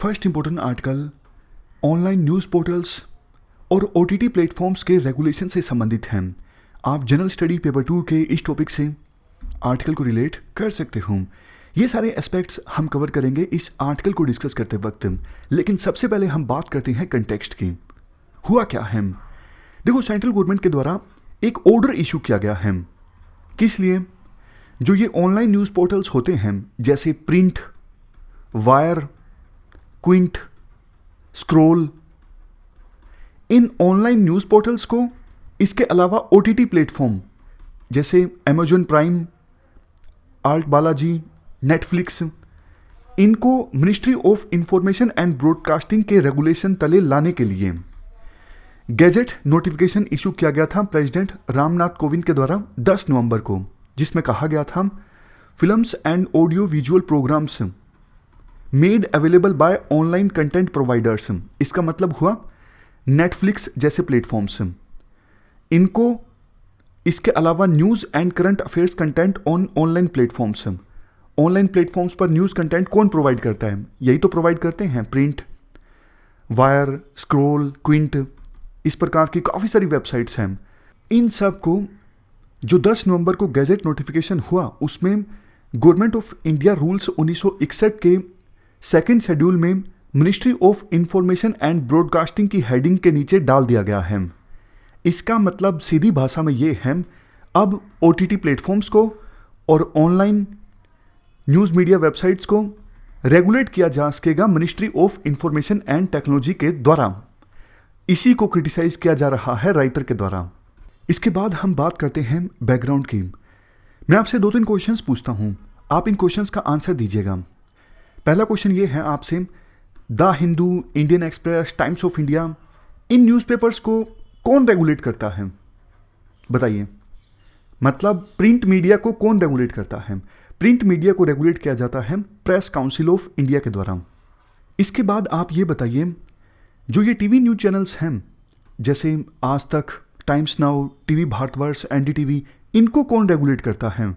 First important article online news portals और OTT platforms के regulation से संबंधित हैं। आप जनरल स्टडी पेपर 2 के इस टॉपिक से आर्टिकल को रिलेट कर सकते हो। ये सारे एस्पेक्ट्स हम कवर करेंगे इस आर्टिकल को डिस्कस करते वक्त, लेकिन सबसे पहले हम बात करते हैं कंटेक्स्ट की। हुआ क्या है? देखो, सेंट्रल गवर्नमेंट के द्वारा एक ऑर्डर इशू किया गया है। किस लिए? जो ये ऑनलाइन न्यूज़ पोर्टल्स होते हैं जैसे प्रिंट, वायर, क्विंट, स्क्रोल, इन ऑनलाइन न्यूज़ पोर्टल्स को इसके अलावा ओटीटी प्लेटफॉर्म जैसे Amazon Prime, ALT Balaji, Netflix, इनको ministry of information and broadcasting के रेगुलेशन तले लाने के लिए गैजेट नोटिफिकेशन इशू किया गया था प्रेसिडेंट रामनाथ कोविंद के द्वारा 10 नवंबर को, जिसमें कहा गया था films and audio visual programmes made available by online content providers. इसका मतलब हुआ नेटफ्लिक्स जैसे प्लेटफॉर्म्स, इनको इसके अलावा news and current affairs content on online platforms. Online platforms पर न्यूज़ कंटेंट कौन प्रोवाइड करता है? यही तो प्रोवाइड करते हैं प्रिंट, वायर, स्क्रोल, क्विंट, इस प्रकार की काफ़ी सारी वेबसाइट्स हैं। इन सब को जो 10 नवंबर को गैजेट नोटिफिकेशन हुआ, उसमें गवर्नमेंट ऑफ इंडिया रूल्स 1961 के सेकंड शेड्यूल में ministry of information and broadcasting की हेडिंग के नीचे डाल दिया गया है। इसका मतलब सीधी भाषा में ये है, अब ओटीटी प्लेटफॉर्म्स को और ऑनलाइन न्यूज़ मीडिया वेबसाइट्स को रेगुलेट किया जा सकेगा ministry of information and technology के द्वारा। इसी को क्रिटिसाइज किया जा रहा है राइटर के द्वारा। इसके बाद हम बात करते हैं बैकग्राउंड की। मैं आपसे 2-3 क्वेश्चंस पूछता हूं, आप इन क्वेश्चंस का आंसर दीजिएगा। पहला क्वेश्चन ये है आपसे, the Hindu, Indian express, times of India, in newspapers को कौन रेगुलेट करता है? बताइए। मतलब प्रिंट मीडिया को कौन रेगुलेट करता है? प्रिंट मीडिया को रेगुलेट किया जाता है प्रेस काउंसिल ऑफ इंडिया के द्वारा। इसके बाद आप ये बताइए, जो ये टीवी न्यूज़ चैनल्स हैं जैसे आज तक, times now, TV Bharatvarsh, NDTV, इनको कौन रेगुलेट करता है?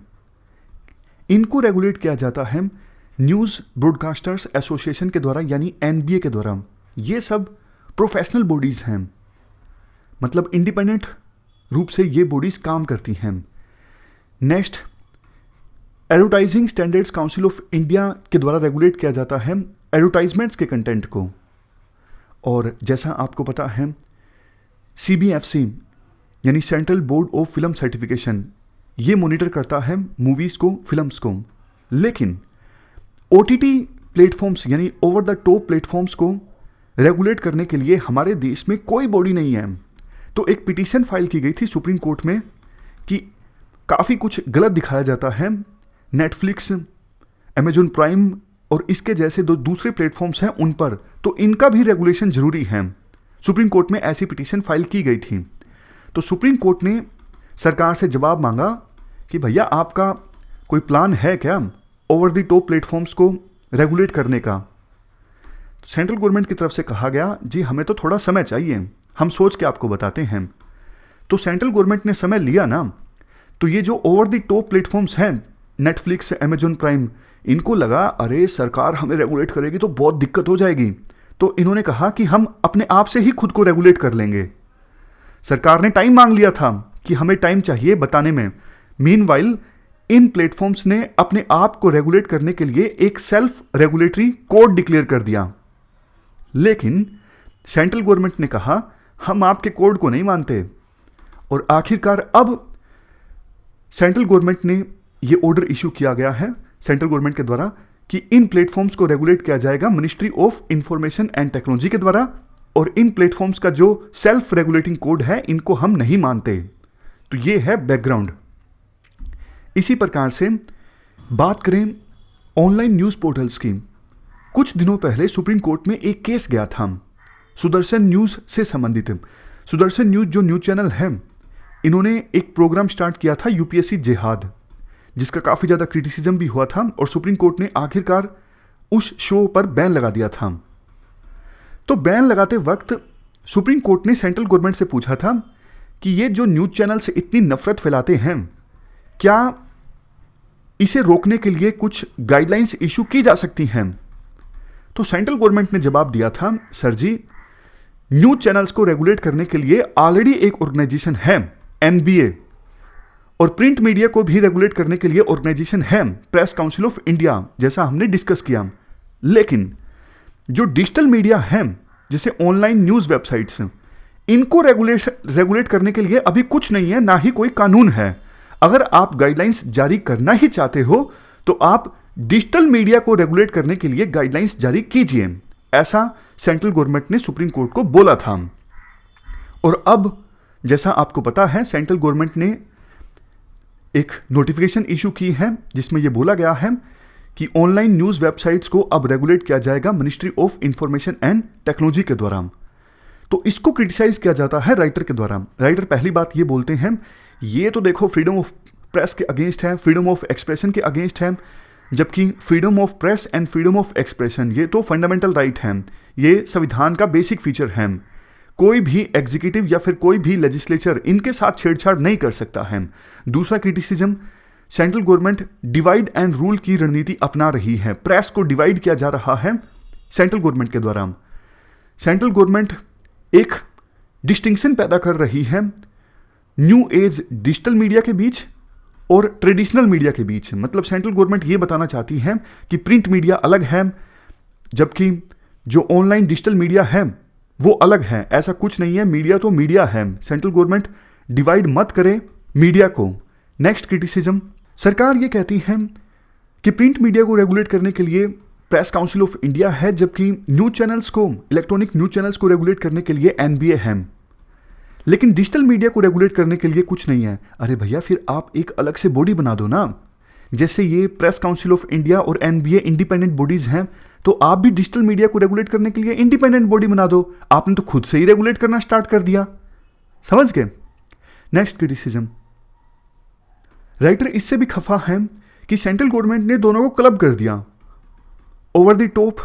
इनको रेगुलेट किया जाता है न्यूज़ ब्रॉडकास्टर्स एसोसिएशन के द्वारा, यानी एनबीए के द्वारा। ये सब प्रोफेशनल बॉडीज़ हैं, मतलब इंडिपेंडेंट रूप से ये बॉडीज़ काम करती हैं। Next, advertising standards council of India के द्वारा रेगुलेट किया जाता है एडवर्टाइजमेंट्स के कंटेंट को। और जैसा आपको पता है, सीबीएफसी यानी central board of film certification, ये मॉनिटर करता है मूवीज़ को, फिल्म्स को। लेकिन ओटीटी प्लेटफॉर्म्स यानी ओवर द टॉप प्लेटफॉर्म्स को रेगुलेट करने के लिए हमारे देश में कोई बॉडी नहीं है। तो एक पिटीशन फाइल की गई थी सुप्रीम कोर्ट में कि काफ़ी कुछ गलत दिखाया जाता है नेटफ्लिक्स, अमेजॉन प्राइम और इसके जैसे दूसरे प्लेटफॉर्म्स हैं उन पर, तो इनका भी रेगुलेशन जरूरी है। सुप्रीम कोर्ट में ऐसी पिटीशन फाइल की गई थी। तो सुप्रीम कोर्ट ने सरकार से जवाब मांगा कि भैया आपका कोई प्लान है क्या ओवर द टॉप प्लेटफॉर्म्स को रेगुलेट करने का? सेंट्रल गवर्नमेंट की तरफ से कहा गया, जी हमें तो थोड़ा समय चाहिए, हम सोच के आपको बताते हैं। तो सेंट्रल गवर्नमेंट ने समय लिया ना, तो ये जो ओवर द टॉप प्लेटफॉर्म्स हैं नेटफ्लिक्स, अमेजॉन प्राइम, इनको लगा अरे सरकार हमें रेगुलेट करेगी तो बहुत दिक्कत हो जाएगी। तो इन्होंने कहा कि हम अपने आप से ही खुद को रेगुलेट कर लेंगे। सरकार ने टाइम मांग लिया था कि हमें टाइम चाहिए बताने में। मीनवाइल इन प्लेटफॉर्म्स ने अपने आप को रेगुलेट करने के लिए एक सेल्फ रेगुलेटरी कोड डिक्लेयर कर दिया। लेकिन सेंट्रल गवर्नमेंट ने कहा हम आपके कोड को नहीं मानते। और आखिरकार अब सेंट्रल गवर्नमेंट ने ये ऑर्डर इशू किया गया है सेंट्रल गवर्नमेंट के द्वारा कि इन प्लेटफॉर्म्स को रेगुलेट किया जाएगा ministry of information and technology के द्वारा, और इन प्लेटफॉर्म्स का जो सेल्फ रेगुलेटिंग कोड है इनको हम नहीं मानते। तो ये है बैकग्राउंड। इसी प्रकार से बात करें ऑनलाइन न्यूज़ पोर्टल्स की। कुछ दिनों पहले सुप्रीम कोर्ट में एक केस गया था सुदर्शन न्यूज़ से संबंधित। सुदर्शन न्यूज़ जो न्यूज़ चैनल है, इन्होंने एक प्रोग्राम स्टार्ट किया था यूपीएससी जिहाद, जिसका काफ़ी ज़्यादा क्रिटिसिज्म भी हुआ था और सुप्रीम कोर्ट ने आखिरकार उस शो पर बैन लगा दिया था। तो बैन लगाते वक्त सुप्रीम कोर्ट ने सेंट्रल गवर्नमेंट से पूछा था कि ये जो न्यूज़ चैनल से इतनी नफरत फैलाते हैं, क्या इसे रोकने के लिए कुछ गाइडलाइंस इशू की जा सकती हैं? तो सेंट्रल गवर्नमेंट ने जवाब दिया था, सर जी न्यूज चैनल्स को रेगुलेट करने के लिए ऑलरेडी एक ऑर्गेनाइजेशन है एनबीए, और प्रिंट मीडिया को भी रेगुलेट करने के लिए ऑर्गेनाइजेशन है प्रेस काउंसिल ऑफ इंडिया, जैसा हमने डिस्कस किया। लेकिन जो डिजिटल मीडिया है जैसे ऑनलाइन न्यूज वेबसाइट्स, इनको रेगुलेट करने के लिए अभी कुछ नहीं है, ना ही कोई कानून है। अगर आप गाइडलाइंस जारी करना ही चाहते हो तो आप डिजिटल मीडिया को रेगुलेट करने के लिए गाइडलाइंस जारी कीजिए, ऐसा सेंट्रल गवर्नमेंट ने सुप्रीम कोर्ट को बोला था। और अब जैसा आपको पता है सेंट्रल गवर्नमेंट ने एक नोटिफिकेशन इशू की है जिसमें यह बोला गया है कि ऑनलाइन न्यूज वेबसाइट्स को अब रेगुलेट किया जाएगा ministry of information and technology के द्वारा। तो इसको क्रिटिसाइज किया जाता है राइटर के द्वारा। राइटर पहली बात ये बोलते हैं, ये तो देखो फ्रीडम ऑफ प्रेस के अगेंस्ट है, फ्रीडम ऑफ एक्सप्रेशन के अगेंस्ट है, जबकि freedom of press and freedom of expression ये तो फंडामेंटल राइट है, ये संविधान का बेसिक फीचर है। कोई भी एग्जीक्यूटिव या फिर कोई भी लेजिस्लेचर इनके साथ छेड़छाड़ नहीं कर सकता है। दूसरा criticism, central government divide and rule की रणनीति अपना रही है, प्रेस को डिवाइड किया जा रहा है सेंट्रल गवर्नमेंट के द्वारा। सेंट्रल गवर्नमेंट एक डिस्टिंक्शन पैदा कर रही है न्यू एज डिजिटल मीडिया के बीच और ट्रेडिशनल मीडिया के बीच। मतलब सेंट्रल गवर्नमेंट ये बताना चाहती है कि प्रिंट मीडिया अलग है, जबकि जो ऑनलाइन डिजिटल मीडिया है वो अलग है। ऐसा कुछ नहीं है, मीडिया तो मीडिया है। सेंट्रल गवर्नमेंट डिवाइड मत करे मीडिया को। नेक्स्ट क्रिटिसिज्म, सरकार ये कहती है कि प्रिंट मीडिया को रेगुलेट करने के लिए प्रेस काउंसिल ऑफ इंडिया है, जबकि न्यूज चैनल्स को, इलेक्ट्रॉनिक न्यूज चैनल्स को रेगुलेट करने के लिए एनबीए है, लेकिन डिजिटल मीडिया को रेगुलेट करने के लिए कुछ नहीं है। अरे भैया फिर आप एक अलग से बॉडी बना दो ना, जैसे ये प्रेस काउंसिल ऑफ इंडिया और एनबीए इंडिपेंडेंट बॉडीज हैं, तो आप भी डिजिटल मीडिया को रेगुलेट करने के लिए इंडिपेंडेंट बॉडी बना दो। आपने तो खुद से ही रेगुलेट करना स्टार्ट कर दिया, समझ गए। नेक्स्ट क्रिटिसिज्म, राइटर इससे भी खफा है कि सेंट्रल गवर्नमेंट ने दोनों को क्लब कर दिया, ओवर द टॉप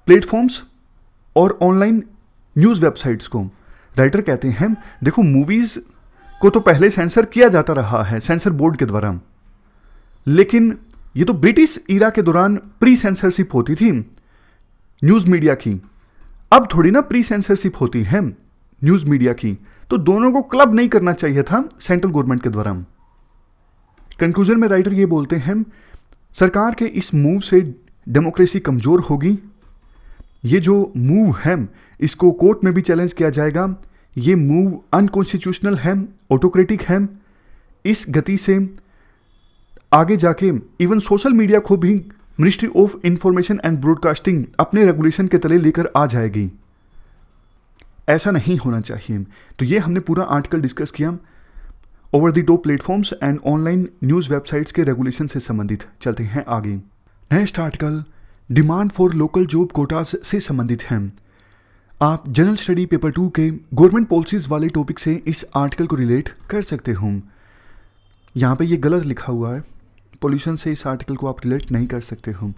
प्लेटफॉर्म्स और ऑनलाइन न्यूज वेबसाइट्स को। राइटर कहते हैं देखो मूवीज को तो पहले सेंसर किया जाता रहा है सेंसर बोर्ड के द्वारा, लेकिन ये तो ब्रिटिश ईरा के दौरान प्री सेंसरशिप होती थी न्यूज मीडिया की, अब थोड़ी ना प्री सेंसरशिप होती है न्यूज मीडिया की। तो दोनों को क्लब नहीं करना चाहिए था सेंट्रल गवर्नमेंट के द्वारा। कंक्लूजन में राइटर ये बोलते हैं सरकार के इस मूव से डेमोक्रेसी कमजोर होगी। ये जो मूव है इसको कोर्ट में भी चैलेंज किया जाएगा। ये मूव अनकॉन्स्टिट्यूशनल है, ऑटोक्रेटिक है। इस गति से आगे जाके इवन सोशल मीडिया को भी ministry of information and broadcasting अपने रेगुलेशन के तले लेकर आ जाएगी। ऐसा नहीं होना चाहिए। तो ये हमने पूरा आर्टिकल डिस्कस किया over the top platforms and online news websites के रेगुलेशन से संबंधित। चलते हैं आगे। Next article demand for local job quotas से संबंधित है। आप जनरल स्टडी पेपर 2 के गवर्नमेंट पॉलिसीज वाले टॉपिक से इस आर्टिकल को रिलेट कर सकते हो। यहाँ पे ये गलत लिखा हुआ है, पोल्यूशन से इस आर्टिकल को आप रिलेट नहीं कर सकते हो।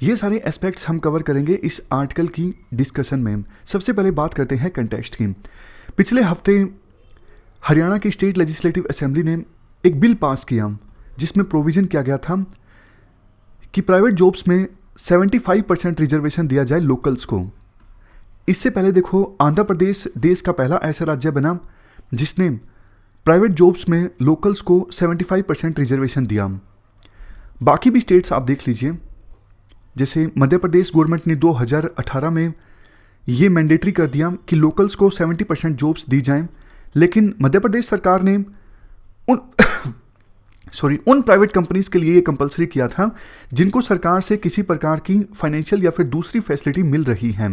ये सारे एस्पेक्ट्स हम कवर करेंगे इस आर्टिकल की डिस्कशन में। सबसे पहले बात करते हैं कंटेक्स्ट की। पिछले हफ्ते हरियाणा की स्टेट लेजिस्लेटिव असेंबली ने एक बिल पास किया जिसमें प्रोविज़न किया गया था कि प्राइवेट जॉब्स में 75% रिजर्वेशन दिया जाए लोकल्स को। इससे पहले देखो आंध्र प्रदेश देश का पहला ऐसा राज्य बना जिसने प्राइवेट जॉब्स में लोकल्स को 75% रिजर्वेशन दिया। बाकी भी स्टेट्स आप देख लीजिए, जैसे मध्य प्रदेश गवर्नमेंट ने 2018 में ये मैंडेटरी कर दिया कि लोकल्स को 70% जॉब्स दी जाएं, लेकिन मध्य प्रदेश सरकार ने उन प्राइवेट कंपनीज के लिए ये कंपलसरी किया था जिनको सरकार से किसी प्रकार की फाइनेंशियल या फिर दूसरी फैसिलिटी मिल रही है।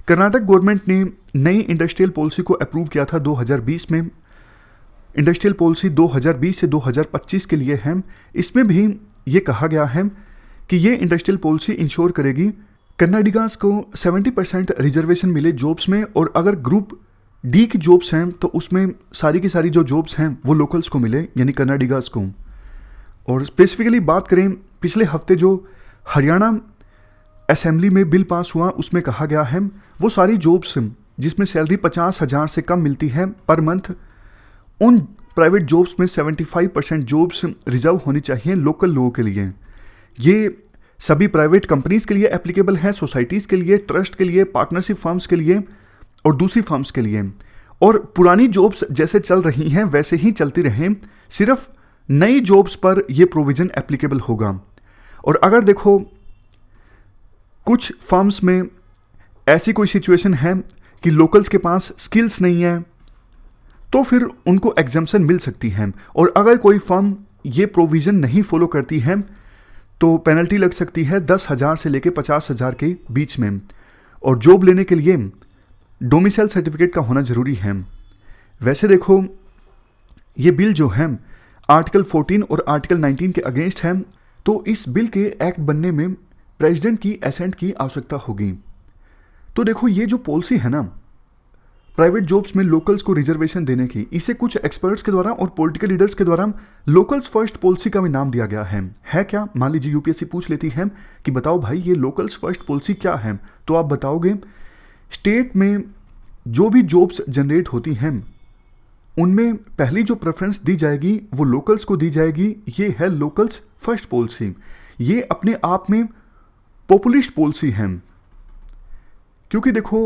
कर्नाटक गवर्नमेंट ने नई इंडस्ट्रियल पॉलिसी को अप्रूव किया था 2020 में। इंडस्ट्रियल पॉलिसी 2020 से 2025 के लिए है। इसमें भी ये कहा गया है कि ये इंडस्ट्रियल पॉलिसी इंश्योर करेगी कन्नाडिगास को 70% रिजर्वेशन मिले जॉब्स में, और अगर ग्रुप डी की जॉब्स हैं तो उसमें सारी की सारी जो जॉब्स हैं वो लोकल्स को मिले, यानी कन्नाडिगास को। और स्पेसिफिकली बात करें पिछले हफ्ते जो हरियाणा असेंबली में बिल पास हुआ उसमें कहा गया है वो सारी जॉब्स जिसमें सैलरी 50,000 से कम मिलती है पर मंथ, उन प्राइवेट जॉब्स में 75% जॉब्स रिजर्व होनी चाहिए लोकल लोगों के लिए। ये सभी प्राइवेट कंपनीज के लिए एप्लीकेबल है, सोसाइटीज़ के लिए, ट्रस्ट के लिए, पार्टनरशिप फर्म्स के लिए और दूसरी फर्म्स के लिए। और पुरानी जॉब्स जैसे चल रही हैं वैसे ही चलती रहें, सिर्फ नई जॉब्स पर यह प्रोविज़न एप्लीकेबल होगा। और अगर देखो कुछ फर्म्स में ऐसी कोई सिचुएशन है कि लोकल्स के पास स्किल्स नहीं है तो फिर उनको एग्जम्पशन मिल सकती है। और अगर कोई फर्म ये प्रोविज़न नहीं फॉलो करती है तो पेनल्टी लग सकती है 10,000 से लेकर 50,000 के बीच में। और जॉब लेने के लिए डोमिसाइल सर्टिफिकेट का होना ज़रूरी है। वैसे देखो ये बिल जो है आर्टिकल 14 और आर्टिकल 19 के अगेंस्ट है, तो इस बिल के एक्ट बनने में प्रेसिडेंट की एसेंट की आवश्यकता होगी। तो देखो ये जो पॉलिसी है ना प्राइवेट जॉब्स में लोकल्स को रिजर्वेशन देने की, इसे कुछ एक्सपर्ट्स के द्वारा और पॉलिटिकल लीडर्स के द्वारा लोकल्स फर्स्ट पॉलिसी का भी नाम दिया गया है क्या? मान लीजिए यूपीएससी पूछ लेती है कि बताओ भाई ये लोकल्स फर्स्ट पॉलिसी क्या है, तो आप बताओगे स्टेट में जो भी जॉब्स जनरेट होती हैं उनमें पहली जो प्रेफरेंस दी जाएगी वो लोकल्स को दी जाएगी। ये है लोकल्स फर्स्ट पॉलिसी। ये अपने आप में पॉपुलिस्ट पॉलिसी है, क्योंकि देखो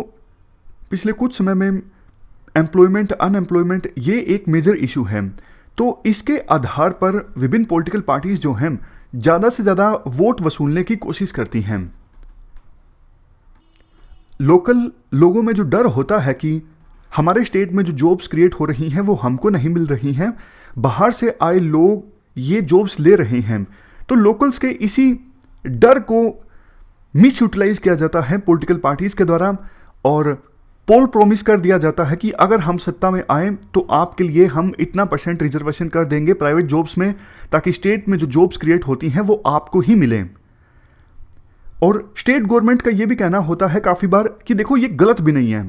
पिछले कुछ समय में एम्प्लॉयमेंट अनएम्प्लॉयमेंट ये एक मेजर इशू है। तो इसके आधार पर विभिन्न पॉलिटिकल पार्टीज जो हैं ज़्यादा से ज़्यादा वोट वसूलने की कोशिश करती हैं। लोकल लोगों में जो डर होता है कि हमारे स्टेट में जो जॉब्स क्रिएट हो रही हैं वो हमको नहीं मिल रही हैं, बाहर से आए लोग ये जॉब्स ले रहे हैं, तो लोकल्स के इसी डर को मिस यूटिलाइज किया जाता है पॉलिटिकल पार्टीज के द्वारा। और पोल प्रॉमिस कर दिया जाता है कि अगर हम सत्ता में आए तो आपके लिए हम इतना % रिजर्वेशन कर देंगे प्राइवेट जॉब्स में, ताकि स्टेट में जो जॉब्स क्रिएट होती हैं वो आपको ही मिले। और स्टेट गवर्नमेंट का ये भी कहना होता है काफ़ी बार कि देखो ये गलत भी नहीं है,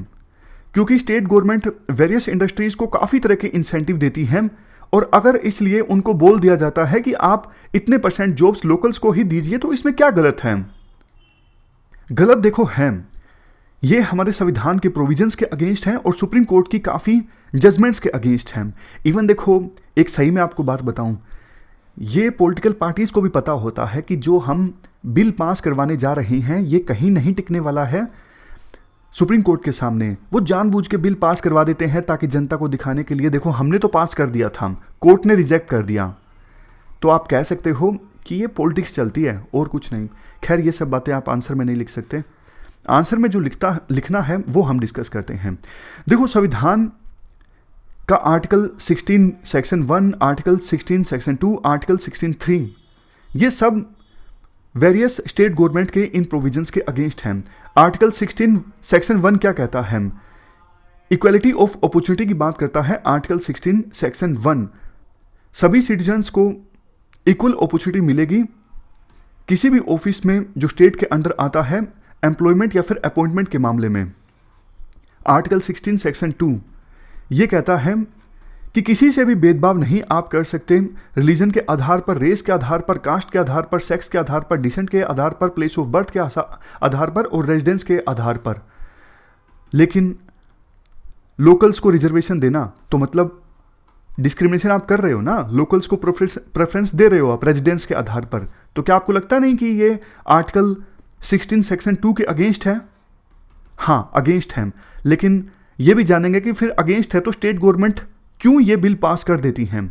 क्योंकि स्टेट गवर्नमेंट वेरियस इंडस्ट्रीज़ को काफ़ी तरह के इंसेंटिव देती है। और अगर इसलिए उनको बोल दिया जाता है कि आप इतने % जॉब्स लोकल्स को ही दीजिए, तो इसमें क्या गलत है? गलत देखो है, ये हमारे संविधान के प्रोविजंस के अगेंस्ट हैं और सुप्रीम कोर्ट की काफ़ी जजमेंट्स के अगेंस्ट हैं। इवन देखो एक सही में आपको बात बताऊं, ये पॉलिटिकल पार्टीज़ को भी पता होता है कि जो हम बिल पास करवाने जा रहे हैं ये कहीं नहीं टिकने वाला है सुप्रीम कोर्ट के सामने। वो जानबूझ के बिल पास करवा देते हैं ताकि जनता को दिखाने के लिए देखो हमने तो पास कर दिया था, कोर्ट ने रिजेक्ट कर दिया। तो आप कह सकते हो कि ये पॉलिटिक्स चलती है और कुछ नहीं। खैर ये सब बातें आप आंसर में नहीं लिख सकते, आंसर में जो लिखना है वो हम डिस्कस करते हैं। देखो संविधान का article 16 section 1, article 16 section 2, article 16 3 ये सब वेरियस स्टेट गवर्नमेंट के इन प्रोविजंस के अगेंस्ट हैं। आर्टिकल 16 सेक्शन 1 क्या कहता है? इक्वालिटी ऑफ अपॉर्चुनिटी की बात करता है। आर्टिकल 16 सेक्शन 1 सभी सिटीजन्स को इक्वल अपॉर्चुनिटी मिलेगी किसी भी ऑफिस में जो स्टेट के अंडर आता है, एम्प्लॉयमेंट या फिर अपॉइंटमेंट के मामले में। आर्टिकल 16 सेक्शन 2 ये कहता है कि किसी से भी भेदभाव नहीं आप कर सकते रिलीजन के आधार पर, रेस के आधार पर, कास्ट के आधार पर, सेक्स के आधार पर, डिसेंट के आधार पर, प्लेस ऑफ बर्थ के आधार पर और रेजिडेंस के आधार पर। लेकिन लोकल्स को रिजर्वेशन देना तो मतलब डिस्क्रिमिनेशन आप कर रहे हो ना, लोकल्स को प्रेफरेंस दे रहे हो आप रेजिडेंस के आधार पर। तो क्या आपको लगता नहीं कि ये आर्टिकल 16 सेक्शन 2 के अगेंस्ट है? हाँ अगेंस्ट है, लेकिन ये भी जानेंगे कि फिर अगेंस्ट है तो स्टेट गवर्नमेंट क्यों ये बिल पास कर देती हैं।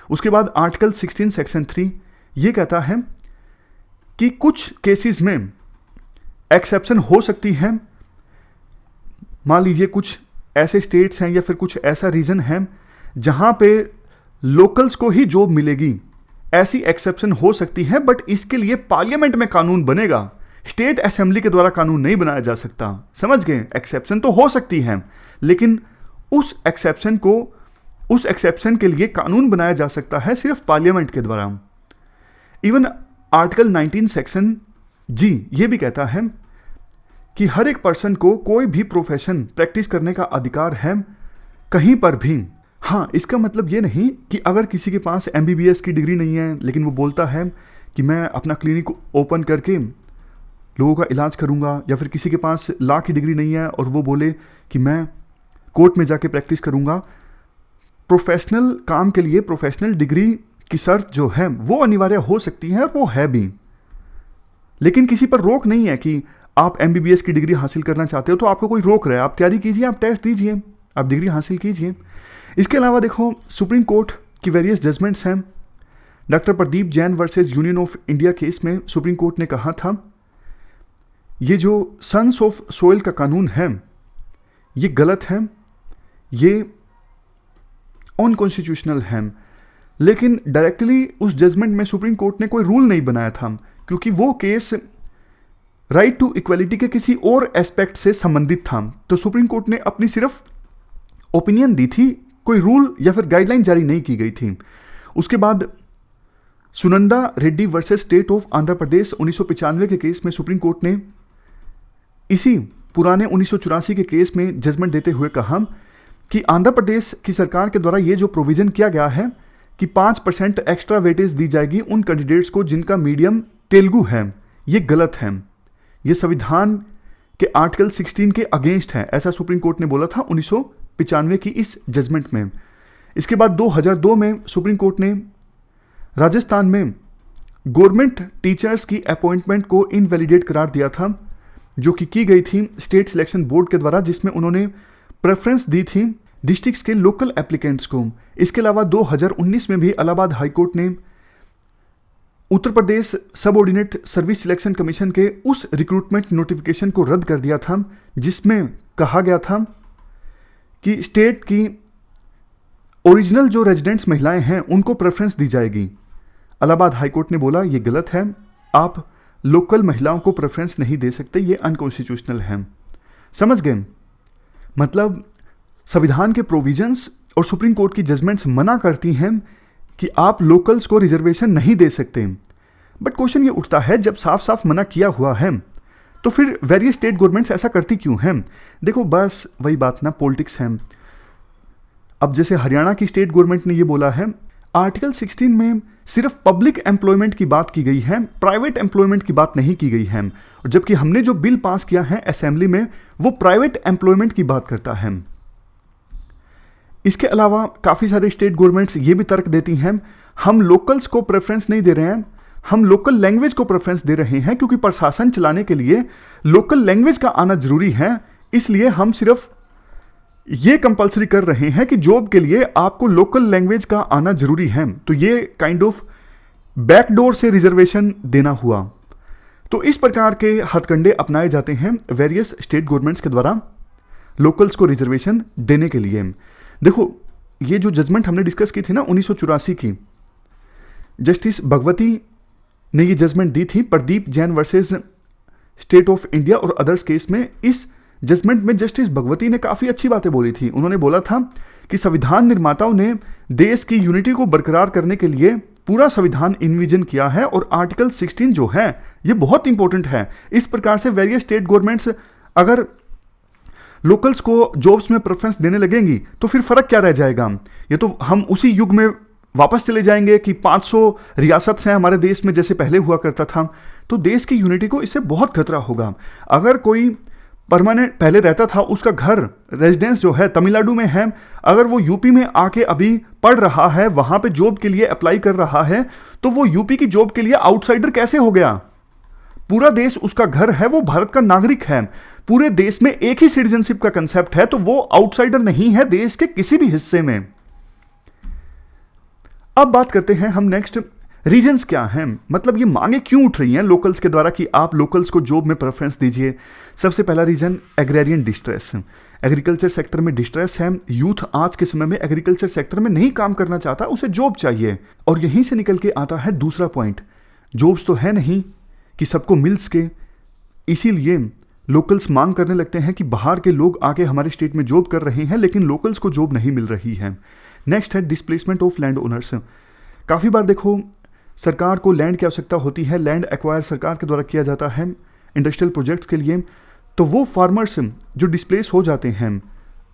उसके बाद आर्टिकल 16 सेक्शन 3 ये कहता है कि कुछ केसेस में एक्सेप्शन हो सकती है। मान लीजिए कुछ ऐसे स्टेट्स हैं या फिर कुछ ऐसा रीजन है जहां पे लोकल्स को ही जॉब मिलेगी, ऐसी एक्सेप्शन हो सकती है, बट इसके लिए पार्लियामेंट में कानून बनेगा, स्टेट असेंबली के द्वारा कानून नहीं बनाया जा सकता। समझ गए? एक्सेप्शन तो हो सकती है, लेकिन उस एक्सेप्शन के लिए कानून बनाया जा सकता है सिर्फ पार्लियामेंट के द्वारा। इवन आर्टिकल 19 सेक्शन जी ये भी कहता है कि हर एक पर्सन को कोई भी प्रोफेशन प्रैक्टिस करने का अधिकार है कहीं पर भी। हाँ, इसका मतलब ये नहीं कि अगर किसी के पास MBBS की डिग्री नहीं है लेकिन वो बोलता है कि मैं अपना क्लिनिक ओपन करके लोगों का इलाज करूंगा, या फिर किसी के पास लॉ की डिग्री नहीं है और वो बोले कि मैं कोर्ट में जाके प्रैक्टिस करूंगा। प्रोफेशनल काम के लिए प्रोफेशनल डिग्री की शर्त जो है वो अनिवार्य हो सकती है, वो है भी। लेकिन किसी पर रोक नहीं है कि आप MBBS की डिग्री हासिल करना चाहते हो तो आपको कोई रोक रहा है, आप तैयारी कीजिए, आप टेस्ट दीजिए, आप डिग्री हासिल कीजिए। इसके अलावा देखो सुप्रीम कोर्ट की वेरियस जजमेंट्स हैं। Doctor Pradeep Jain versus union of India case में सुप्रीम कोर्ट ने कहा था ये जो सन्स ऑफ सोइल का कानून है ये गलत है, ये अनकॉन्स्टिट्यूशनल है। लेकिन डायरेक्टली उस जजमेंट में सुप्रीम कोर्ट ने कोई रूल नहीं बनाया था, क्योंकि वो केस राइट टू इक्वलिटी के किसी और एस्पेक्ट से संबंधित था। तो सुप्रीम कोर्ट ने अपनी सिर्फ ओपिनियन दी थी, कोई रूल या फिर गाइडलाइन जारी नहीं की गई थी। उसके बाद Sunanda Reddy versus state of Andhra Pradesh 1995 के केस में सुप्रीम कोर्ट ने इसी पुराने 1984 के केस में जजमेंट देते हुए कहा कि आंध्र प्रदेश की सरकार के द्वारा ये जो प्रोविजन किया गया है कि 5% एक्स्ट्रा वेटेज दी जाएगी उन कैंडिडेट्स को जिनका मीडियम तेलुगु है, ये गलत है, ये संविधान के आर्टिकल 16 के अगेंस्ट है, ऐसा सुप्रीम कोर्ट ने बोला था 1995 की इस जजमेंट में। इसके बाद 2002 में सुप्रीम कोर्ट ने राजस्थान में गवर्नमेंट टीचर्स की अपॉइंटमेंट को इनवैलिडेट करार दिया था, जो कि की गई थी स्टेट सिलेक्शन बोर्ड के द्वारा, जिसमें उन्होंने प्रेफरेंस दी थी डिस्ट्रिक्ट्स के लोकल एप्लीकेंट्स को। इसके अलावा 2019 में भी इलाहाबाद हाईकोर्ट ने Uttar Pradesh subordinate service selection commission के उस रिक्रूटमेंट नोटिफिकेशन को रद्द कर दिया था, जिसमें कहा गया था कि स्टेट की ओरिजिनल जो रेजिडेंट्स महिलाएं हैं उनको प्रेफरेंस दी जाएगी। इलाहाबाद हाईकोर्ट ने बोला ये गलत है, आप लोकल महिलाओं को प्रेफरेंस नहीं दे सकते, ये अनकॉन्स्टिट्यूशनल है। समझ गए? मतलब संविधान के प्रोविजंस और सुप्रीम कोर्ट की जजमेंट्स मना करती हैं कि आप लोकल्स को रिजर्वेशन नहीं दे सकते। बट क्वेश्चन ये उठता है, जब साफ साफ मना किया हुआ है तो फिर वेरियस स्टेट गवर्नमेंट्स ऐसा करती क्यों हैं? देखो बस वही बात ना, पॉलिटिक्स है। अब जैसे हरियाणा की स्टेट गवर्नमेंट ने ये बोला है आर्टिकल 16 में सिर्फ पब्लिक एम्प्लॉयमेंट की बात की गई है, प्राइवेट एम्प्लॉयमेंट की बात नहीं की गई है, और जबकि हमने जो बिल पास किया है असेंबली में वो प्राइवेट एम्प्लॉयमेंट की बात करता है। इसके अलावा काफ़ी सारे स्टेट गवर्नमेंट्स ये भी तर्क देती हैं हम लोकल्स को प्रेफरेंस नहीं दे रहे हैं, हम लोकल लैंग्वेज को प्रेफरेंस दे रहे हैं, क्योंकि प्रशासन चलाने के लिए लोकल लैंग्वेज का आना जरूरी है, इसलिए हम सिर्फ ये कंपलसरी कर रहे हैं कि जॉब के लिए आपको लोकल लैंग्वेज का आना जरूरी है। तो ये काइंड ऑफ बैकडोर से रिजर्वेशन देना हुआ। तो इस प्रकार के हथकंडे अपनाए जाते हैं वेरियस स्टेट गवर्नमेंट्स के द्वारा लोकल्स को रिजर्वेशन देने के लिए। देखो ये जो जजमेंट हमने डिस्कस की थी ना 1984 की, जस्टिस भगवती ने ये जजमेंट दी थी Pradeep Jain versus state of India और अदर्स केस में। इस जजमेंट में जस्टिस भगवती ने काफ़ी अच्छी बातें बोली थी। उन्होंने बोला था कि संविधान निर्माताओं ने देश की यूनिटी को बरकरार करने के लिए पूरा संविधान इन्विजन किया है और आर्टिकल 16 जो है ये बहुत इंपॉर्टेंट है। इस प्रकार से वेरियस स्टेट गवर्नमेंट्स अगर लोकल्स को जॉब्स में प्रेफरेंस देने लगेंगी तो फिर फर्क क्या रह जाएगा? ये तो हम उसी युग में वापस चले जाएंगे कि 500 रियासत हैं हमारे देश में जैसे पहले हुआ करता था। तो देश की यूनिटी को इससे बहुत खतरा होगा। अगर कोई परमानेंट पहले रहता था, उसका घर रेजिडेंस जो है तमिलनाडु में है, अगर वो यूपी में आके अभी पढ़ रहा है, वहां पे जॉब के लिए अप्लाई कर रहा है, तो वो यूपी की जॉब के लिए आउटसाइडर कैसे हो गया? पूरा देश उसका घर है, वो भारत का नागरिक है, पूरे देश में एक ही सिटीजनशिप का कंसेप्ट है, तो वो आउटसाइडर नहीं है देश के किसी भी हिस्से में। अब बात करते हैं हम नेक्स्ट, रीजंस क्या हैं, मतलब ये मांगे क्यों उठ रही हैं लोकल्स के द्वारा कि आप लोकल्स को जॉब में प्रेफरेंस दीजिए। सबसे पहला reason agrarian distress, agriculture sector में डिस्ट्रेस है। यूथ आज के समय में एग्रीकल्चर सेक्टर में नहीं काम करना चाहता, उसे जॉब चाहिए। और यहीं से निकल के आता है दूसरा पॉइंट, जॉब्स तो है नहीं कि सबको मिल सके, इसीलिए लोकल्स मांग करने लगते हैं कि बाहर के लोग आके हमारे स्टेट में जॉब कर रहे हैं, लेकिन लोकल्स को जॉब नहीं मिल रही है। नेक्स्ट है डिस्प्लेसमेंट ऑफ लैंड ओनर्स। काफ़ी बार देखो सरकार को लैंड की आवश्यकता होती है, लैंड एक्वायर सरकार के द्वारा किया जाता है इंडस्ट्रियल प्रोजेक्ट्स के लिए, तो वो फार्मर्स जो डिस्प्लेस हो जाते हैं,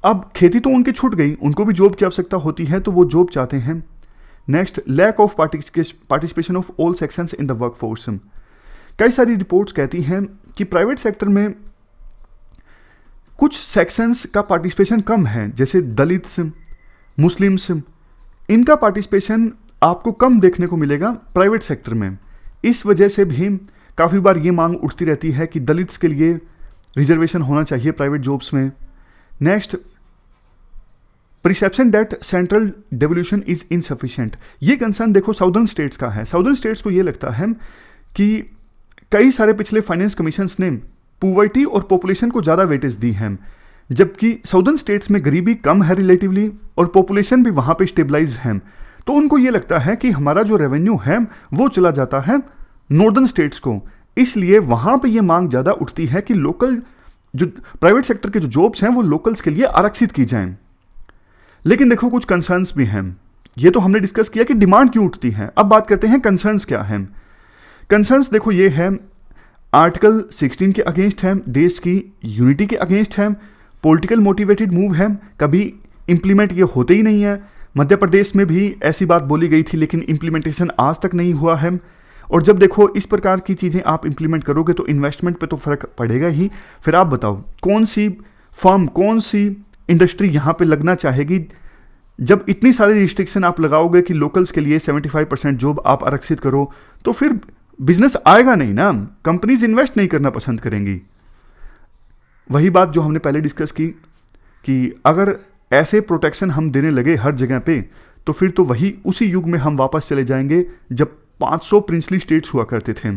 अब खेती तो उनकी छूट गई, उनको भी जॉब की आवश्यकता होती है, तो वो जॉब चाहते हैं। Next, lack of participation of all sections in the work force. कई सारी रिपोर्ट्स कहती हैं कि प्राइवेट सेक्टर में कुछ सेक्शंस का पार्टिसिपेशन कम है, जैसे दलित्स, मुस्लिम्स, इनका पार्टिसिपेशन आपको कम देखने को मिलेगा प्राइवेट सेक्टर में। इस वजह से भी काफ़ी बार ये मांग उठती रहती है कि दलित्स के लिए रिजर्वेशन होना चाहिए प्राइवेट जॉब्स में। Next, perception that central devolution is insufficient. ये कंसर्न देखो साउदर्न स्टेट्स का है। साउदर्न स्टेट्स को ये लगता है कि कई सारे पिछले फाइनेंस कमीशंस ने पॉवर्टी और पॉपुलेशन को ज़्यादा वेटेज दी है, जबकि साउदर्न स्टेट्स में गरीबी कम है रिलेटिवली और पॉपुलेशन भी वहाँ पे स्टेबलाइज है। तो उनको ये लगता है कि हमारा जो रेवेन्यू है वो चला जाता है नॉर्दर्न स्टेट्स को, इसलिए वहाँ पे ये मांग ज़्यादा उठती है कि लोकल जो प्राइवेट सेक्टर के जो जॉब्स हैं वो लोकल्स के लिए आरक्षित की जाएं। लेकिन देखो कुछ कंसर्न्स भी हैं। ये तो हमने डिस्कस किया कि डिमांड क्यों उठती है, अब बात करते हैं कंसर्न्स क्या हैं। कंसर्न्स देखो ये है, आर्टिकल 16 के अगेंस्ट है, देश की यूनिटी के अगेंस्ट है, पॉलिटिकल मोटिवेटेड मूव है, कभी इंप्लीमेंट ये होते ही नहीं है। मध्य प्रदेश में भी ऐसी बात बोली गई थी लेकिन इंप्लीमेंटेशन आज तक नहीं हुआ है। और जब देखो इस प्रकार की चीज़ें आप इंप्लीमेंट करोगे तो इन्वेस्टमेंट पे तो फर्क पड़ेगा ही। फिर आप बताओ कौन सी फर्म, कौन सी इंडस्ट्री यहाँ पे लगना चाहेगी जब इतनी सारी रिस्ट्रिक्शन आप लगाओगे कि लोकल्स के लिए 75% जॉब आप आरक्षित करो, तो फिर बिजनेस आएगा नहीं ना, कंपनीज इन्वेस्ट नहीं करना पसंद करेंगी। वही बात जो हमने पहले डिस्कस की कि अगर ऐसे प्रोटेक्शन हम देने लगे हर जगह पे तो फिर तो वही उसी युग में हम वापस चले जाएंगे जब 500 प्रिंसली स्टेट्स हुआ करते थे।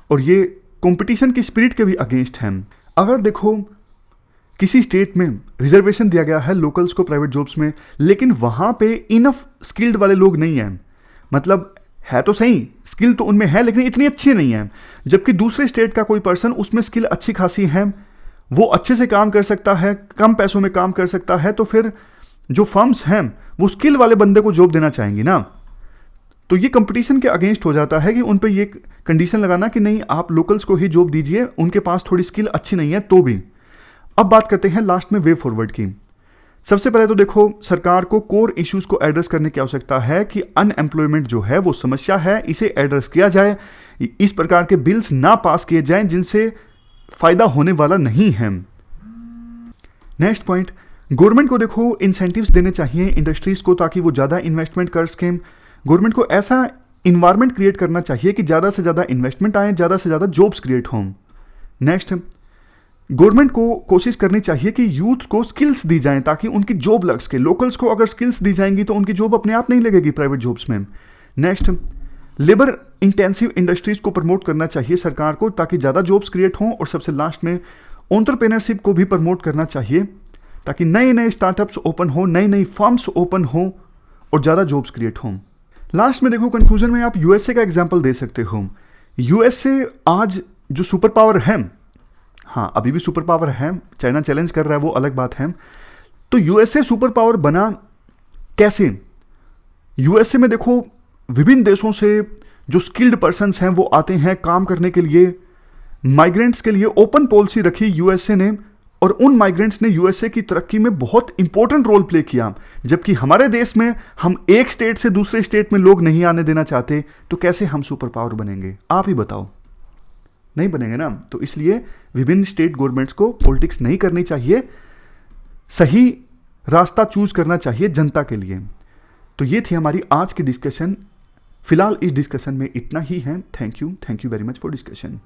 और ये कंपटीशन की स्पिरिट के भी अगेंस्ट हैं। अगर देखो किसी स्टेट में रिजर्वेशन दिया गया है लोकल्स को प्राइवेट जॉब्स में, लेकिन वहाँ पे इनफ स्किल्ड वाले लोग नहीं हैं, मतलब है तो सही स्किल तो उनमें है लेकिन इतनी अच्छी नहीं है, जबकि दूसरे स्टेट का कोई पर्सन उसमें स्किल अच्छी खासी है, वो अच्छे से काम कर सकता है, कम पैसों में काम कर सकता है, तो फिर जो फर्म्स हैं वो स्किल वाले बंदे को जॉब देना चाहेंगी ना। तो ये कंपटीशन के अगेंस्ट हो जाता है कि उन पे ये कंडीशन लगाना कि नहीं आप लोकल्स को ही जॉब दीजिए, उनके पास थोड़ी स्किल अच्छी नहीं है तो भी। अब बात करते हैं लास्ट में वे फॉरवर्ड की। सबसे पहले तो देखो सरकार को कोर इश्यूज को एड्रेस करने की आवश्यकता है कि अनएम्प्लॉयमेंट जो है वो समस्या है, इसे एड्रेस किया जाए, इस प्रकार के बिल्स ना पास किए जाएं जिनसे फायदा होने वाला नहीं है। नेक्स्ट पॉइंट, गवर्नमेंट को देखो इंसेंटिव्स देने चाहिए इंडस्ट्रीज को ताकि वो ज़्यादा इन्वेस्टमेंट कर सकें। गवर्नमेंट को ऐसा इन्वायरमेंट क्रिएट करना चाहिए कि ज़्यादा से ज़्यादा इन्वेस्टमेंट आए, ज़्यादा से ज़्यादा जॉब्स क्रिएट हों। नेक्स्ट, गवर्नमेंट को कोशिश करनी चाहिए कि यूथ को स्किल्स दी जाएं ताकि उनकी जॉब लग सके। लोकल्स को अगर स्किल्स दी जाएंगी तो उनकी जॉब अपने आप नहीं लगेगी प्राइवेट जॉब्स में। नेक्स्ट, लेबर इंटेंसिव इंडस्ट्रीज को प्रमोट करना चाहिए सरकार को ताकि ज़्यादा जॉब्स क्रिएट हों। और सबसे लास्ट में एंटरप्रेन्योरशिप को भी प्रमोट करना चाहिए ताकि नए नए स्टार्टअप्स ओपन हो, नई नई फर्म्स ओपन हो और ज़्यादा जॉब्स क्रिएट हों। लास्ट में देखो कंक्लूजन में आप यूएसए का एग्जाम्पल दे सकते हो। यूएसए आज जो सुपर पावर है, हाँ अभी भी सुपर पावर है, चाइना चैलेंज कर रहा है वो अलग बात है, तो यूएसए सुपर पावर बना कैसे? यूएसए में देखो विभिन्न देशों से जो स्किल्ड पर्सन्स हैं वो आते हैं काम करने के लिए। माइग्रेंट्स के लिए ओपन पॉलिसी रखी यूएसए ने और उन माइग्रेंट्स ने यूएसए की तरक्की में बहुत इंपॉर्टेंट रोल प्ले किया। जबकि हमारे देश में हम एक स्टेट से दूसरे स्टेट में लोग नहीं आने देना चाहते, तो कैसे हम सुपर पावर बनेंगे? आप ही बताओ, नहीं बनेंगे ना। तो इसलिए विभिन्न स्टेट गवर्नमेंट्स को पॉलिटिक्स नहीं करनी चाहिए, सही रास्ता चूज करना चाहिए जनता के लिए। तो ये थी हमारी आज की डिस्कशन। फिलहाल इस डिस्कशन में इतना ही है। Thank you very much for discussion.